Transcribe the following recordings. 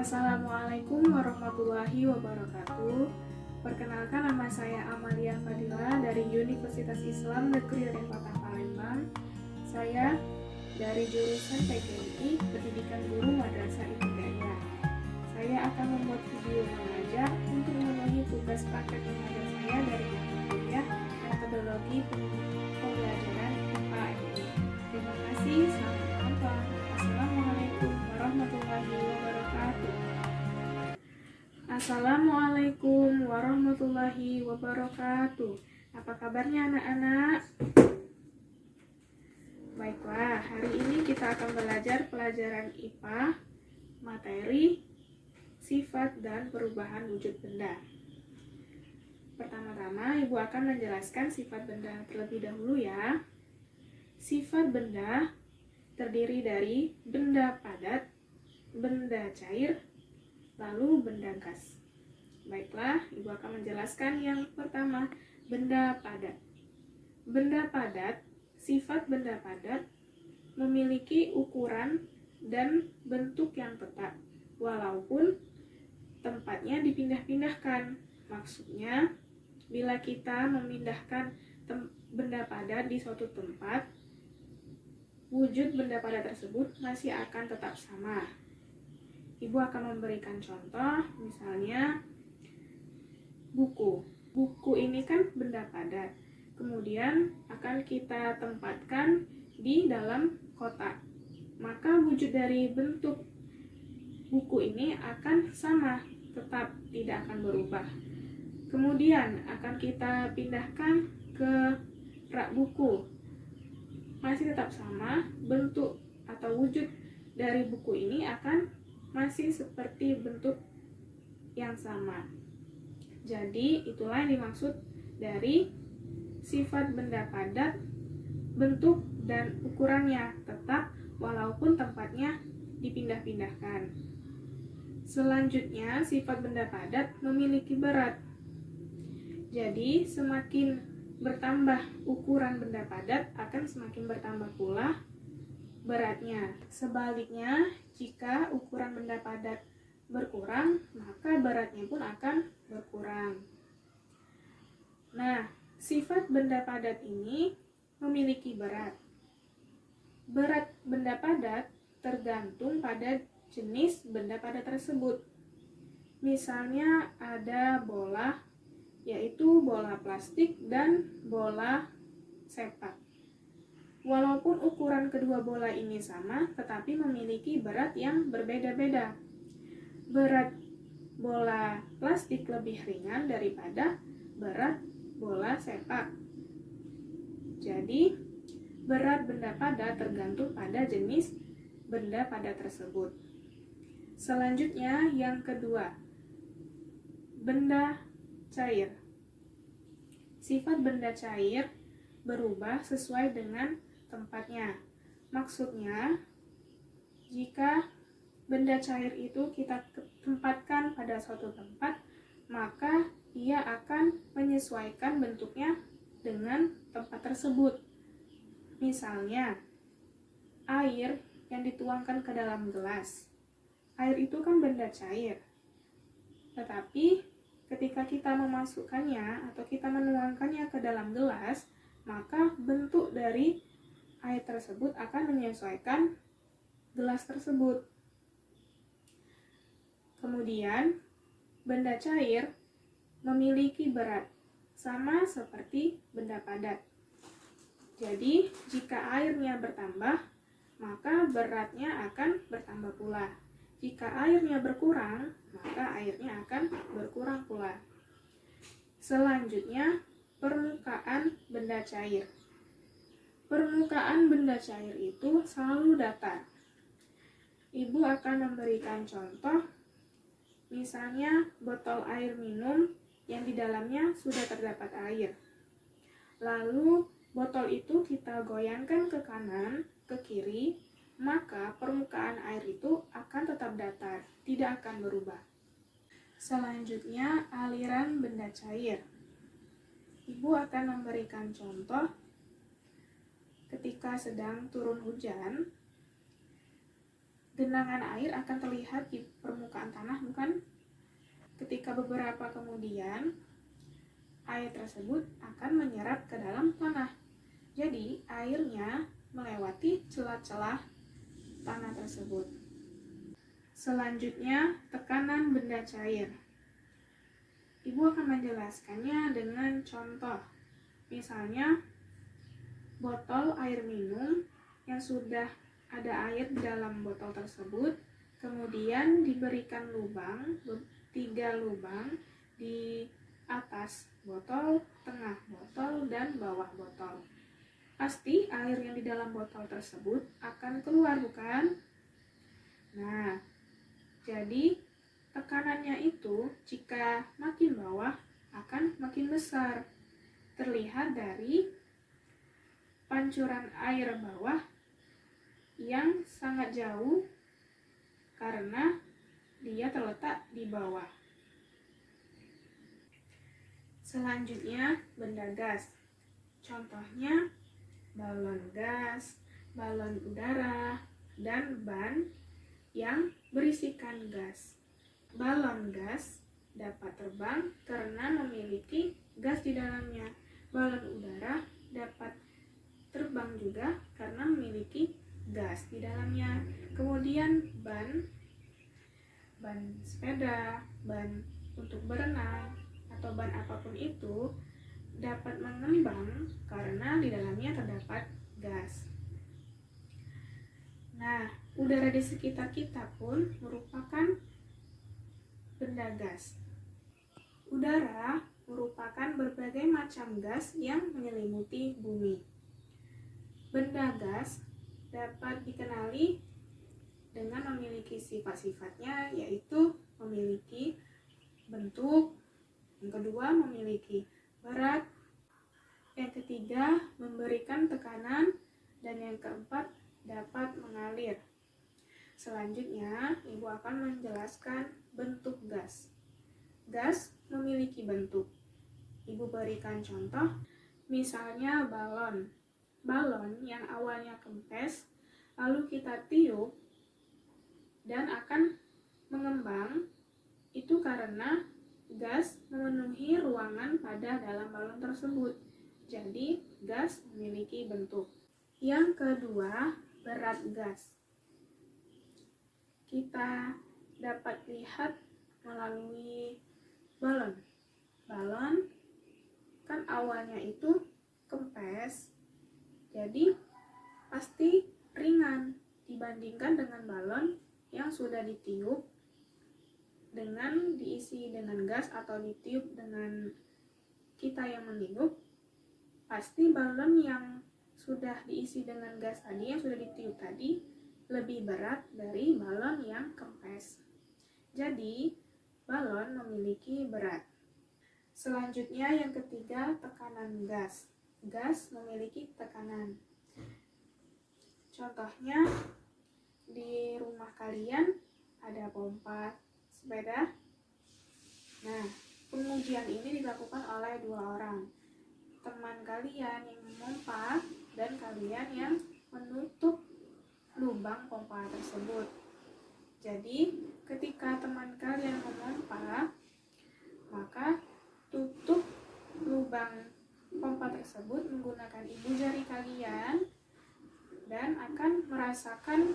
Assalamualaikum warahmatullahi wabarakatuh. Perkenalkan, nama saya Amalia Fadila dari Universitas Islam Negeri Kota Palembang. Saya dari jurusan PGRI, Pendidikan Guru Madrasah Ibtidaiyah. Saya akan membuat video mengajar untuk memenuhi tugas praktek mengajar saya dari kuliah metodologi pembelajaran IPA MI. Terima kasih, selamat menonton. Assalamualaikum warahmatullahi wabarakatuh. Assalamualaikum warahmatullahi wabarakatuh. Apa kabarnya anak-anak? Baiklah, hari ini kita akan belajar pelajaran IPA, materi, sifat, dan perubahan wujud benda. Pertama-tama, Ibu akan menjelaskan sifat benda terlebih dahulu ya. Sifat benda terdiri dari benda padat, benda cair, lalu benda gas. Baiklah, Ibu akan menjelaskan yang pertama, benda padat. Benda padat, sifat benda padat memiliki ukuran dan bentuk yang tetap, walaupun tempatnya dipindah-pindahkan. Maksudnya, bila kita memindahkan benda padat di suatu tempat, wujud benda padat tersebut masih akan tetap sama. Ibu akan memberikan contoh, misalnya buku. Buku ini kan benda padat, kemudian akan kita tempatkan di dalam kotak. Maka wujud dari bentuk buku ini akan sama, tetap tidak akan berubah. Kemudian akan kita pindahkan ke rak buku. Masih tetap sama, bentuk atau wujud dari buku ini akan masih seperti bentuk yang sama. Jadi, itulah yang dimaksud dari sifat benda padat, bentuk dan ukurannya tetap walaupun tempatnya dipindah-pindahkan. Selanjutnya, sifat benda padat memiliki berat. Jadi, semakin bertambah ukuran benda padat akan semakin bertambah pula beratnya. Sebaliknya, jika ukuran benda padat berkurang, maka beratnya pun akan berkurang. Nah, sifat benda padat ini memiliki berat. Berat benda padat tergantung pada jenis benda padat tersebut. Misalnya ada bola, yaitu bola plastik dan bola sepak. Walaupun ukuran kedua bola ini sama, tetapi memiliki berat yang berbeda-beda. Berat bola plastik lebih ringan daripada berat bola sepak. Jadi, berat benda padat tergantung pada jenis benda padat tersebut. Selanjutnya, yang kedua, benda cair. Sifat benda cair berubah sesuai dengan tempatnya. Maksudnya, jika benda cair itu kita tempatkan pada suatu tempat, maka ia akan menyesuaikan bentuknya dengan tempat tersebut. Misalnya, air yang dituangkan ke dalam gelas. Air itu kan benda cair. Tetapi ketika kita memasukkannya atau kita menuangkannya ke dalam gelas, maka bentuk dari air tersebut akan menyesuaikan gelas tersebut. Kemudian, benda cair memiliki berat, sama seperti benda padat. Jadi, jika airnya bertambah, maka beratnya akan bertambah pula. Jika airnya berkurang, maka airnya akan berkurang pula. Selanjutnya, permukaan benda cair. Permukaan benda cair itu selalu datar. Ibu akan memberikan contoh, misalnya botol air minum yang di dalamnya sudah terdapat air. Lalu, botol itu kita goyangkan ke kanan, ke kiri, maka permukaan air itu akan tetap datar, tidak akan berubah. Selanjutnya, aliran benda cair. Ibu akan memberikan contoh ketika sedang turun hujan. genangan air akan terlihat di permukaan tanah, bukan? Ketika beberapa kemudian, air tersebut akan menyerap ke dalam tanah. Jadi, airnya melewati celah-celah tanah tersebut. Selanjutnya, tekanan benda cair. Ibu akan menjelaskannya dengan contoh. Misalnya, botol air minum yang sudah ada air di dalam botol tersebut, kemudian diberikan lubang, 3 lubang di atas botol, tengah botol, dan bawah botol. Pasti air yang di dalam botol tersebut akan keluar, bukan? Nah, jadi tekanannya itu jika makin bawah akan makin besar. Terlihat dari pancuran air bawah yang sangat jauh karena dia terletak di bawah. Selanjutnya, benda gas. Contohnya, balon gas, balon udara, dan ban yang berisikan gas. Balon gas dapat terbang karena memiliki gas di dalamnya. Balon udara dapat terbang juga karena memiliki gas di dalamnya. Kemudian ban sepeda, ban untuk berenang, atau ban apapun itu dapat mengembang karena di dalamnya terdapat gas. Nah, udara di sekitar kita pun merupakan benda gas. Udara merupakan berbagai macam gas yang menyelimuti bumi. Benda gas dapat dikenali dengan memiliki sifat-sifatnya, yaitu memiliki bentuk, yang kedua memiliki berat, yang ketiga memberikan tekanan, dan yang keempat dapat mengalir. Selanjutnya, Ibu akan menjelaskan bentuk gas. Gas memiliki bentuk. Ibu berikan contoh, misalnya balon. Balon yang awalnya kempes, lalu kita tiup dan akan mengembang, itu karena gas memenuhi ruangan pada dalam balon tersebut. Jadi, gas memiliki bentuk. Yang kedua, berat gas. Kita dapat lihat melalui balon. Balon kan awalnya itu kempes, jadi pasti ringan dibandingkan dengan balon yang sudah ditiup dengan diisi dengan gas atau ditiup dengan kita yang meniup. Pasti balon yang sudah diisi dengan gas tadi, yang sudah ditiup tadi, lebih berat dari balon yang kempes. Jadi, balon memiliki berat. Selanjutnya yang ketiga, tekanan gas. Gas memiliki tekanan. Contohnya, di rumah kalian ada pompa sepeda. Nah, pengujian ini dilakukan oleh 2 orang. Teman kalian yang memompa dan kalian yang menutup lubang pompa tersebut. Jadi, ketika teman kalian memompa, maka tutup lubang pompa tersebut menggunakan ibu jari kalian dan akan merasakan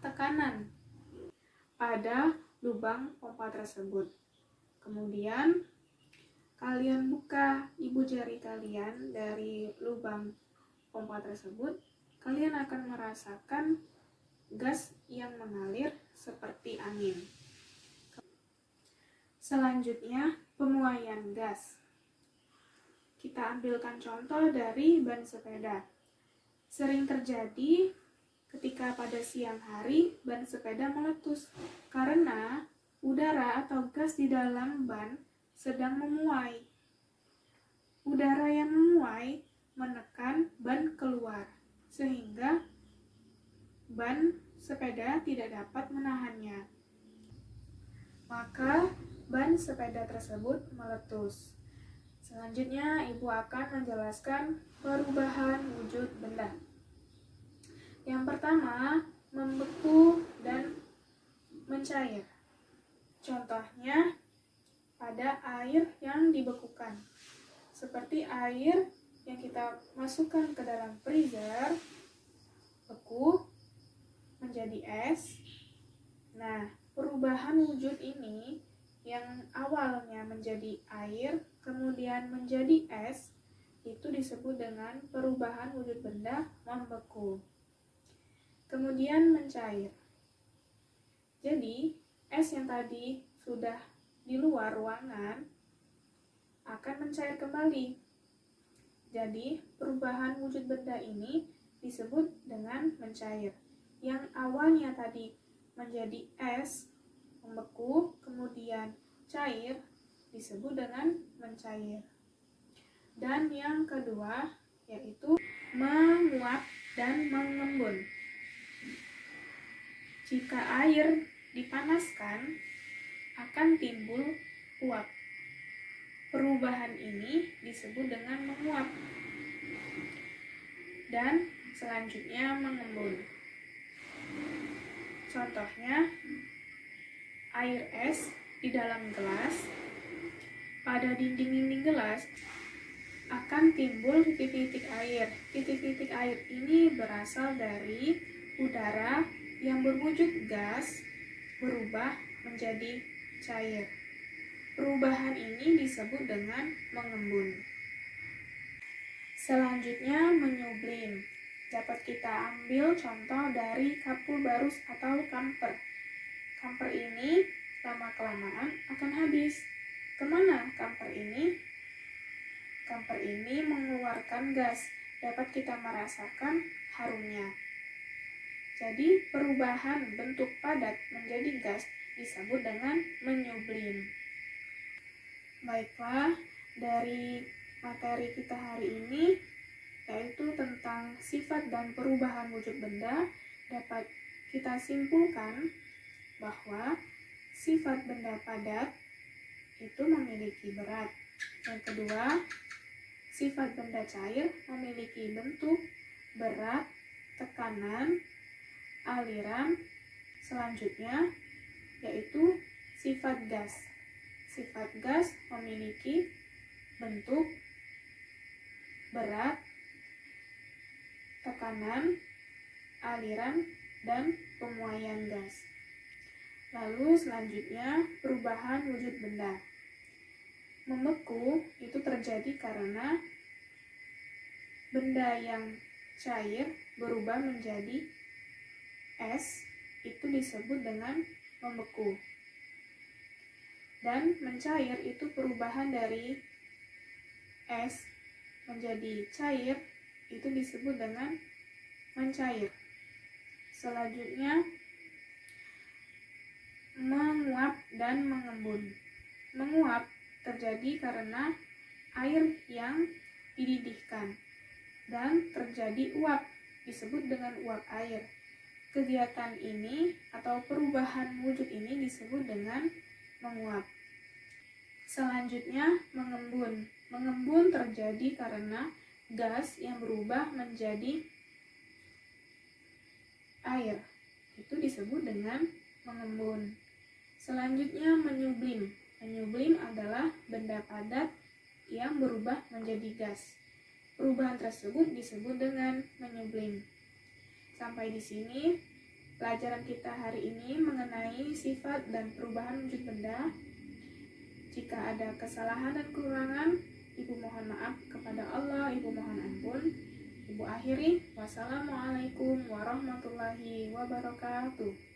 tekanan pada lubang pompa tersebut. Kemudian, kalian buka ibu jari kalian dari lubang pompa tersebut, kalian akan merasakan gas yang mengalir seperti angin. Selanjutnya, pemuaian gas. Kita ambilkan contoh dari ban sepeda. Sering terjadi ketika pada siang hari ban sepeda meletus karena udara atau gas di dalam ban sedang memuai. Udara yang memuai menekan ban keluar, sehingga ban sepeda tidak dapat menahannya. Maka ban sepeda tersebut meletus. Selanjutnya, Ibu akan menjelaskan perubahan wujud benda. Yang pertama, membeku, dan mencair. Contohnya pada air yang dibekukan, seperti air yang kita masukkan ke dalam freezer, beku menjadi es. Nah, perubahan wujud ini yang awalnya menjadi air, kemudian menjadi es, itu disebut dengan perubahan wujud benda membeku. Kemudian mencair. Jadi, es yang tadi sudah di luar ruangan akan mencair kembali. Jadi, perubahan wujud benda ini disebut dengan mencair. Yang awalnya tadi menjadi es, membeku, kemudian cair, disebut dengan mencair. Dan yang kedua yaitu menguap dan mengembun. Jika air dipanaskan, akan timbul uap. Perubahan ini disebut dengan menguap. Dan selanjutnya mengembun. Contohnya, air es di dalam gelas. Pada dinding-dinding gelas akan timbul titik-titik air. Titik-titik air ini berasal dari udara yang berwujud gas berubah menjadi cair. Perubahan ini disebut dengan mengembun. Selanjutnya menyublim. Dapat kita ambil contoh dari kapur barus atau kamper. Kamper ini lama-kelamaan akan habis. Kemana kamper ini? Kamper ini mengeluarkan gas. Dapat kita merasakan harumnya. Jadi, perubahan bentuk padat menjadi gas disebut dengan menyublim. Baiklah, dari materi kita hari ini, yaitu tentang sifat dan perubahan wujud benda, dapat kita simpulkan bahwa sifat benda padat itu memiliki berat. Yang kedua, sifat benda cair memiliki bentuk, berat, tekanan, aliran. Selanjutnya yaitu sifat gas. Sifat gas memiliki bentuk, berat, tekanan, aliran, dan pemuaian gas. Lalu selanjutnya perubahan wujud benda. Membeku itu terjadi karena benda yang cair berubah menjadi es, itu disebut dengan membeku. Dan mencair itu perubahan dari es menjadi cair, itu disebut dengan mencair. Selanjutnya menguap dan mengembun. Menguap terjadi karena air yang dididihkan dan terjadi uap, disebut dengan uap air. Kegiatan ini atau perubahan wujud ini disebut dengan menguap. Selanjutnya mengembun. Mengembun terjadi karena gas yang berubah menjadi air, itu disebut dengan mengembun. Selanjutnya menyublim. Menyublim adalah benda padat yang berubah menjadi gas. Perubahan tersebut disebut dengan menyublim. Sampai di sini pelajaran kita hari ini mengenai sifat dan perubahan wujud benda. Jika ada kesalahan dan kekurangan, Ibu mohon maaf kepada Allah, Ibu mohon ampun. Ibu akhiri, wassalamualaikum warahmatullahi wabarakatuh.